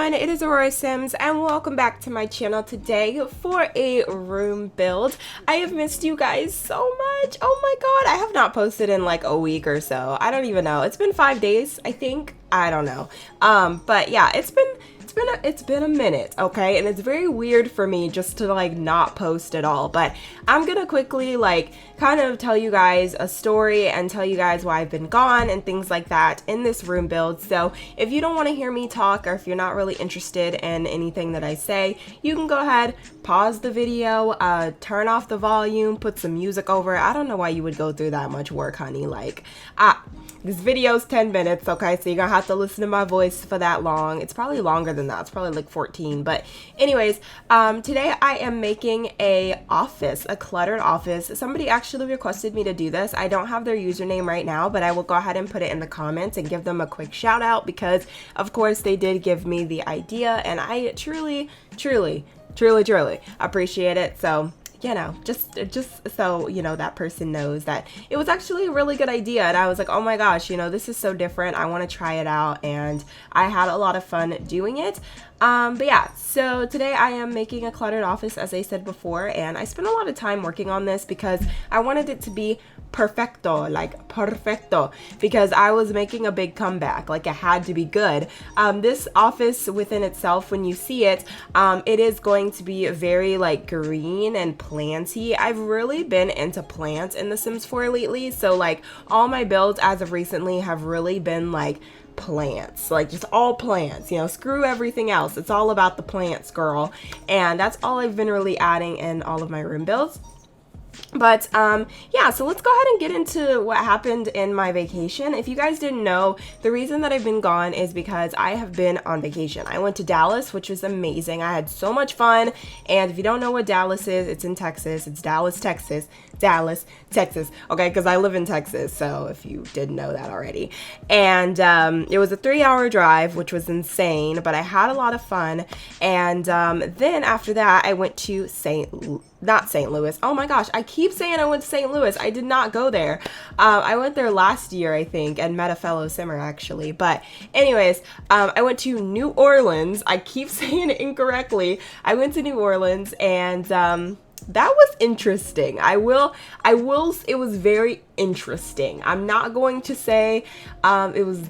everyone, it is Aurora Sims and welcome back to my channel today for a room build. I have missed you guys so much. Oh my god, I have not posted in like a week or so. I don't even know. It's been 5 days, I think. I don't know. But yeah, it's been a minute, okay? And it's very weird for me just to like not post at all, but I'm gonna quickly like kind of tell you guys a story and tell you guys why I've been gone and things like that in this room build. So if you don't want to hear me talk, or if you're not really interested in anything that I say, you can go ahead, pause the video, turn off the volume, put some music over it. I don't know why you would go through that much work, honey. Like, this video's 10 minutes, okay? So you're gonna have to listen to my voice for that long. It's probably longer than that. It's probably like 14. But anyways, today I am making a cluttered office. Somebody actually requested me to do this. I don't have their username right now, but I will go ahead and put it in the comments and give them a quick shout out because, of course, they did give me the idea, and I truly appreciate it. So, you know, just so, you know, that person knows that it was actually a really good idea. And I was like, oh my gosh, you know, this is so different. I want to try it out. And I had a lot of fun doing it. But yeah, so today I am making a cluttered office, as I said before. And I spent a lot of time working on this because I wanted it to be perfecto, because I was making a big comeback. Like, it had to be good. This office within itself, when you see it, it is going to be very like green and planty. I've really been into plants in The Sims 4 lately, so like all my builds as of recently have really been like plants, like just all plants, you know, screw everything else. It's all about the plants, girl. And that's all I've been really adding in all of my room builds. But yeah, so let's go ahead and get into what happened in my vacation. If you guys didn't know, the reason that I've been gone is because I have been on vacation. I went to Dallas, which was amazing. I had so much fun. And if you don't know what Dallas is, it's in Texas. It's Dallas, Texas. Dallas, Texas. Okay, because I live in Texas, so if you didn't know that already. And it was a 3-hour drive, which was insane, but I had a lot of fun. And then after that, I went to not St. Louis. Oh my gosh, I keep saying I went to St. Louis. I did not go there. I went there last year, I think, and met a fellow simmer actually. But anyways, I went to New Orleans. I keep saying it incorrectly. I went to New Orleans, and that was interesting. It was very interesting. I'm not going to say it was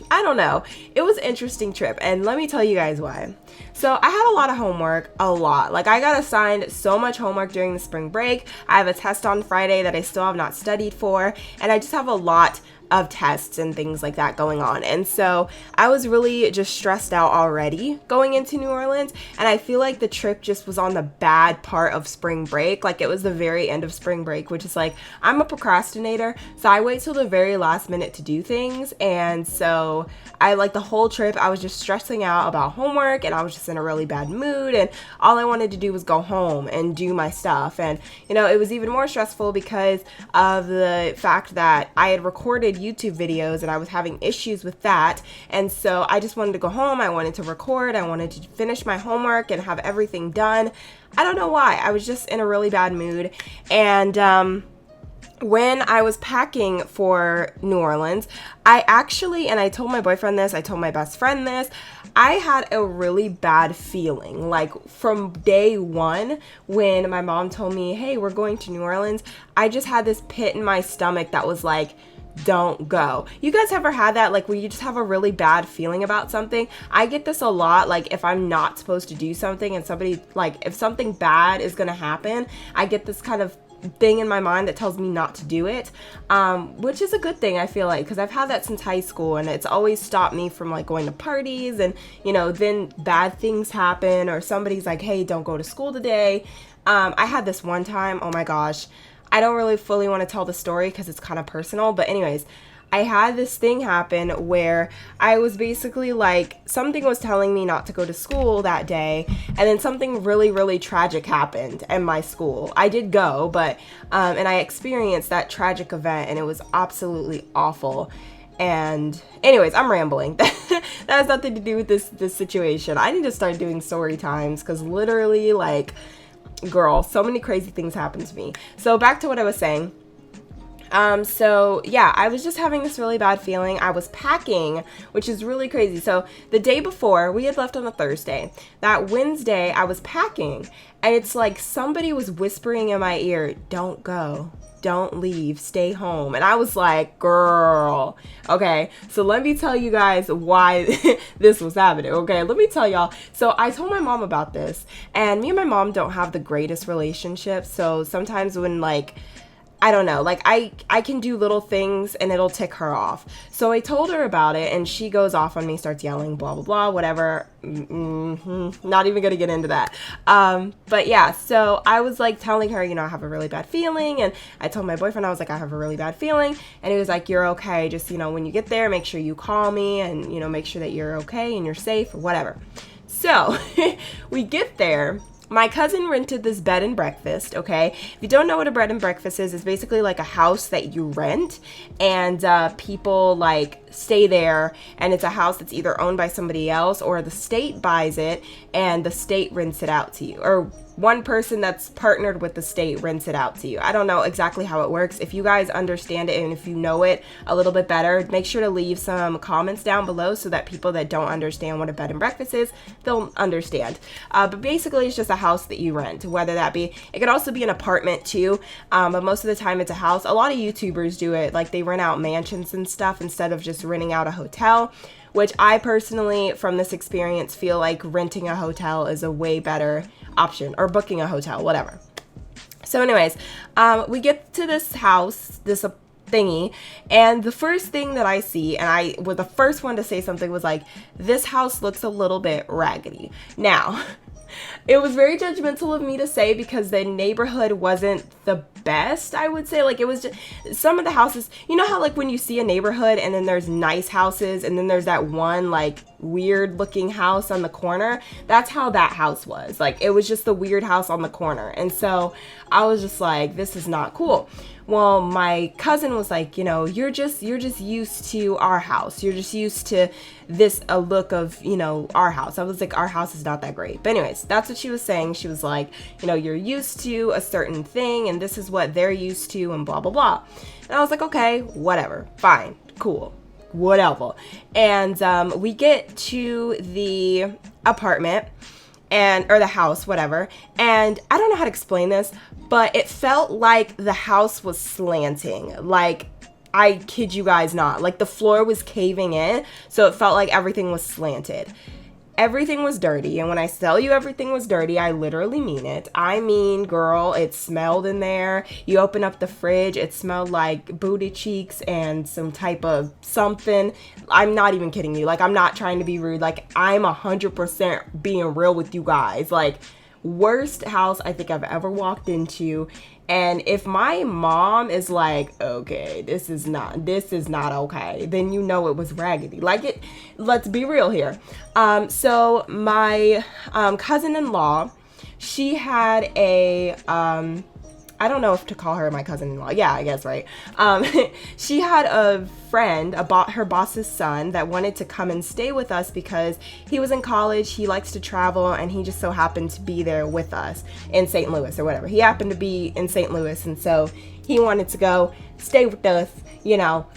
I don't know. It was an interesting trip, and let me tell you guys why. So I had a lot of homework, like I got assigned so much homework during the spring break. I have a test on Friday that I still have not studied for, and I just have a lot of tests and things like that going on. And so I was really just stressed out already going into New Orleans, and I feel like the trip just was on the bad part of spring break. Like, it was the very end of spring break, which is like, I'm a procrastinator, so I wait till the very last minute to do things. And so I, like, the whole trip I was just stressing out about homework, and I was just in a really bad mood, and all I wanted to do was go home and do my stuff. And you know, it was even more stressful because of the fact that I had recorded YouTube videos and I was having issues with that. And so I just wanted to go home. I wanted to record. I wanted to finish my homework and have everything done. I don't know why. I was just in a really bad mood. And when I was packing for New Orleans, and I told my boyfriend this, I told my best friend this, I had a really bad feeling. Like, from day one, when my mom told me, hey, we're going to New Orleans, I just had this pit in my stomach that was like, don't go. You guys ever had that, like, where you just have a really bad feeling about something? I get this a lot, like, if I'm not supposed to do something and somebody, like, if something bad is gonna happen, I get this kind of thing in my mind that tells me not to do it, which is a good thing, I feel like, because I've had that since high school, and it's always stopped me from like going to parties, and you know, then bad things happen, or somebody's like, hey, don't go to school today. I had this one time, oh my gosh, I don't really fully want to tell the story because it's kind of personal, but anyways, I had this thing happen where I was basically like, something was telling me not to go to school that day, and then something really, really tragic happened in my school. I did go, but, and I experienced that tragic event, and it was absolutely awful. And anyways, I'm rambling. That has nothing to do with this situation. I need to start doing story times, because literally, like, girl, so many crazy things happened to me. So back to what I was saying. So yeah, I was just having this really bad feeling. I was packing, which is really crazy. So the day before, we had left on a Thursday. That Wednesday, I was packing, and it's like somebody was whispering in my ear, "Don't go. Don't leave. Stay home." And I was like, girl. Okay, so let me tell you guys why this was happening. Okay, let me tell y'all. So I told my mom about this, and me and my mom don't have the greatest relationship. So sometimes when, like, I don't know, like I can do little things and it'll tick her off. So I told her about it, and she goes off on me, starts yelling, blah, blah, blah, whatever. Not even gonna get into that. But yeah, so I was like telling her, I have a really bad feeling. And I told my boyfriend, I was like, I have a really bad feeling. And he was like, you're okay. Just, when you get there, make sure you call me and, make sure that you're okay and you're safe or whatever. So we get there. My cousin rented this bed and breakfast, okay? If you don't know what a bed and breakfast is, it's basically like a house that you rent, and people like stay there, and it's a house that's either owned by somebody else or the state buys it and the state rents it out to you, or one person that's partnered with the state rents it out to you. I don't know exactly how it works. If you guys understand it and if you know it a little bit better, make sure to leave some comments down below so that people that don't understand what a bed and breakfast is, they'll understand. But basically, it's just a house that you rent, whether that be, it could also be an apartment too, but most of the time it's a house. A lot of YouTubers do it, like they rent out mansions and stuff instead of just renting out a hotel, which I personally, from this experience, feel like renting a hotel is a way better option, or booking a hotel, whatever. So anyways, we get to this house, this thingy, and the first thing that I see, and I was the first one to say something, was like, this house looks a little bit raggedy. Now, it was very judgmental of me to say because the neighborhood wasn't the best, I would say. Like, it was just some of the houses, how like when you see a neighborhood and then there's nice houses and then there's that one like weird looking house on the corner, that's how that house was. Like, it was just the weird house on the corner. And so I was just like, this is not cool. Well, my cousin was like, you're just used to our house. You're just used to this, a look of, our house. I was like, our house is not that great. But anyways, that's what she was saying. She was like, you're used to a certain thing and this is what they're used to and blah, blah, blah. And I was like, okay, whatever, fine, cool, whatever. And we get to the apartment or the house, whatever. And I don't know how to explain this, but it felt like the house was slanting. Like, I kid you guys not. Like, the floor was caving in, so it felt like everything was slanted. Everything was dirty, and when I tell you everything was dirty, I literally mean it. I mean, girl, it smelled in there. You open up the fridge, it smelled like booty cheeks and some type of something. I'm not even kidding you. Like, I'm not trying to be rude. Like, I'm 100% being real with you guys. Like, worst house I think I've ever walked into. And if my mom is like, okay, this is not okay, then it was raggedy. Like, let's be real here. So my cousin-in-law, she had a I don't know if to call her my cousin-in-law. Yeah, I guess, right? She had a friend, her boss's son, that wanted to come and stay with us because he was in college, he likes to travel, and he just so happened to be there with us in St. Louis or whatever. He happened to be in St. Louis, and so he wanted to go stay with us,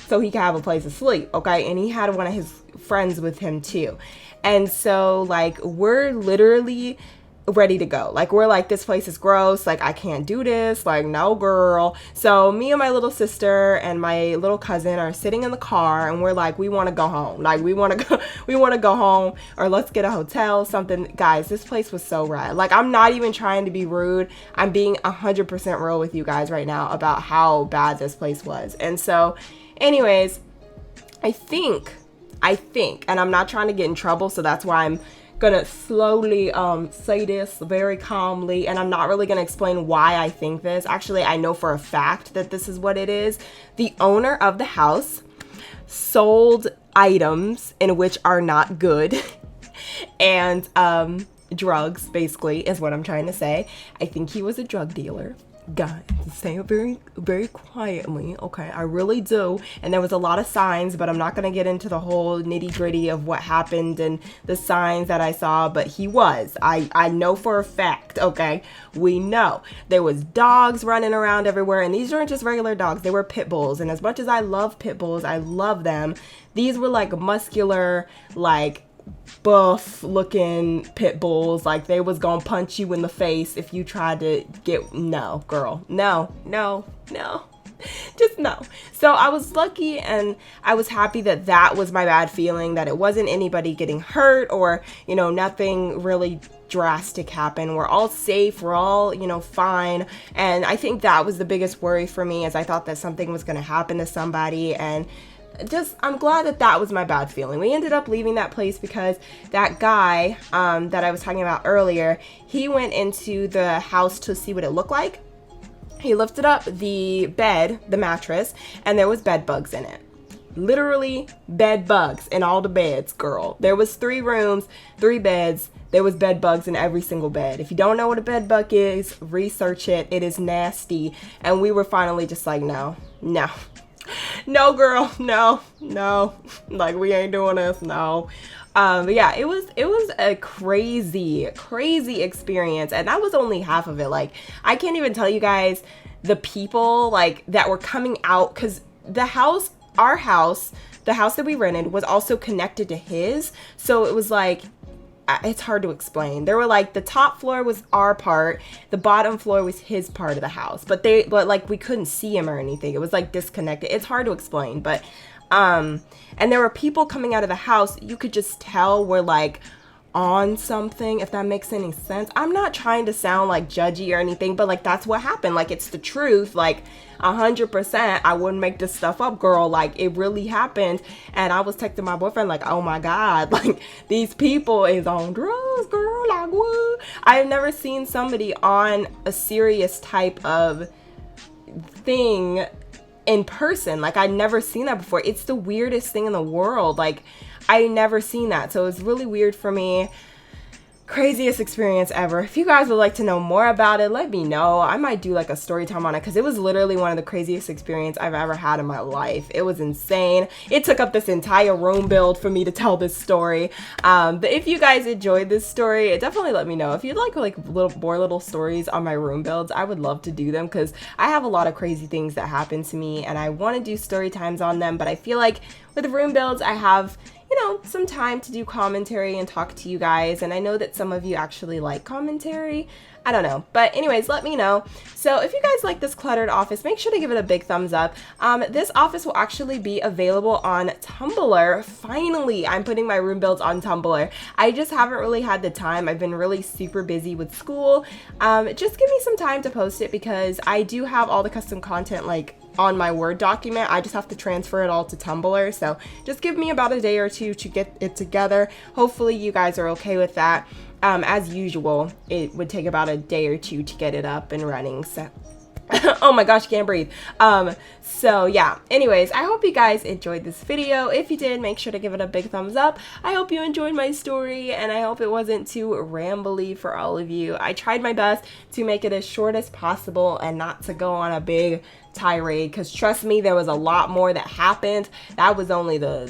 so he could have a place to sleep, okay? And he had one of his friends with him too. And so, like, we're literally ready to go. Like, we're like, this place is gross. Like, I can't do this. Like, no, girl. So me and my little sister and my little cousin are sitting in the car, and we're like, we want to go home. Like, we want to go home, or let's get a hotel, something. Guys, this place was so rad. Like, I'm not even trying to be rude. I'm being 100% real with you guys right now about how bad this place was. And so, anyways, I think, and I'm not trying to get in trouble, so that's why I'm gonna slowly say this very calmly, and I'm not really gonna explain why I think this. Actually, I know for a fact that this is what it is. The owner of the house sold items in which are not good and drugs, basically, is what I'm trying to say. I think he was a drug dealer. guys, say it very, very quietly, okay? I really do. And there was a lot of signs, but I'm not going to get into the whole nitty gritty of what happened and the signs that I saw, but he was. I know for a fact, okay? We know. There was dogs running around everywhere, and these weren't just regular dogs. They were pit bulls, and as much as I love pit bulls, I love them. These were like muscular, like buff looking pit bulls. Like they was gonna punch you in the face if you tried to get, no girl, no, just no. So I was lucky, and I was happy that that was my bad feeling, that it wasn't anybody getting hurt, or nothing really drastic happened. We're all safe, we're all fine. And I think that was the biggest worry for me, as I thought that something was gonna happen to somebody. And I'm glad that that was my bad feeling. We ended up leaving that place because that guy that I was talking about earlier, he went into the house to see what it looked like. He lifted up the bed, the mattress, and there was bed bugs in it. Literally bed bugs in all the beds, girl. There was 3 rooms, 3 beds. There was bed bugs in every single bed. If you don't know what a bed bug is, research it. It is nasty. And we were finally just like, no, girl, no, like we ain't doing this, no. But yeah, it was a crazy experience, and that was only half of it. Like, I can't even tell you guys the people like that were coming out, because the house that we rented was also connected to his, so it was like, it's hard to explain. There were like, the top floor was our part, the bottom floor was his part of the house, but like we couldn't see him or anything. It was like disconnected. It's hard to explain, but and there were people coming out of the house, you could just tell were like on something, if that makes any sense. I'm not trying to sound like judgy or anything, but like that's what happened. Like, it's the truth. Like 100%, I wouldn't make this stuff up, girl. Like, it really happened. And I was texting my boyfriend like, oh my god, like these people is on drugs, girl. Like, what? I have never seen somebody on a serious type of thing in person. Like, I'd never seen that before. It's the weirdest thing in the world. Like, I never seen that, so it was really weird for me. Craziest experience ever. If you guys would like to know more about it, let me know. I might do like a story time on it, because it was literally one of the craziest experiences I've ever had in my life. It was insane. It took up this entire room build for me to tell this story. But if you guys enjoyed this story, definitely let me know. If you'd like little stories on my room builds, I would love to do them, because I have a lot of crazy things that happen to me, and I want to do story times on them. But I feel like with room builds, I have some time to do commentary and talk to you guys, and I know that some of you actually like commentary. I don't know, but anyways, let me know. So if you guys like this cluttered office, make sure to give it a big thumbs up. This office will actually be available on Tumblr. Finally, I'm putting my room builds on Tumblr. I just haven't really had the time. I've been really super busy with school. Just give me some time to post it, because I do have all the custom content like on my Word document. I just have to transfer it all to Tumblr, so just give me about a day or two to get it together. Hopefully you guys are okay with that. As usual, it would take about a day or two to get it up and running, so oh my gosh, can't breathe. So yeah, anyways, I hope you guys enjoyed this video. If you did, make sure to give it a big thumbs up. I hope you enjoyed my story, and I hope it wasn't too rambly for all of you. I tried my best to make it as short as possible and not to go on a big tirade, because trust me, there was a lot more that happened. That was only the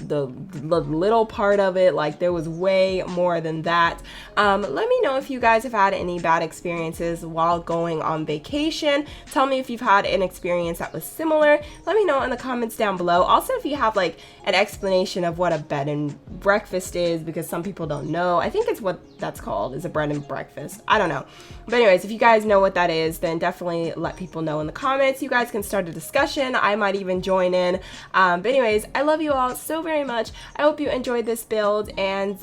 little part of it. Like, there was way more than that. Let me know if you guys have had any bad experiences while going on vacation. Tell me if you've had an experience that was similar. Let me know in the comments down below. Also, if you have like an explanation of what a bed and breakfast is, because some people don't know. I think it's what that's called, is a bread and breakfast. I don't know. But anyways, if you guys know what that is, then definitely let people know in the comments. You guys can start a discussion. I might even join in. But anyways, I love you all so very much. I hope you enjoyed this build, and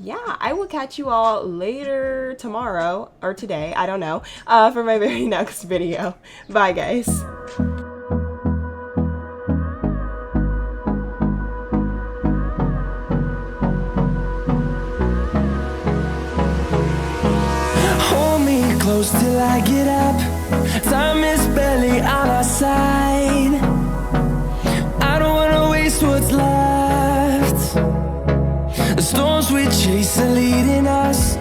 yeah, I will catch you all later tomorrow or today, I don't know, for my very next video. Bye guys. Close till I get up. Time is barely on our side. I don't wanna waste what's left. The storms we chase are leading us.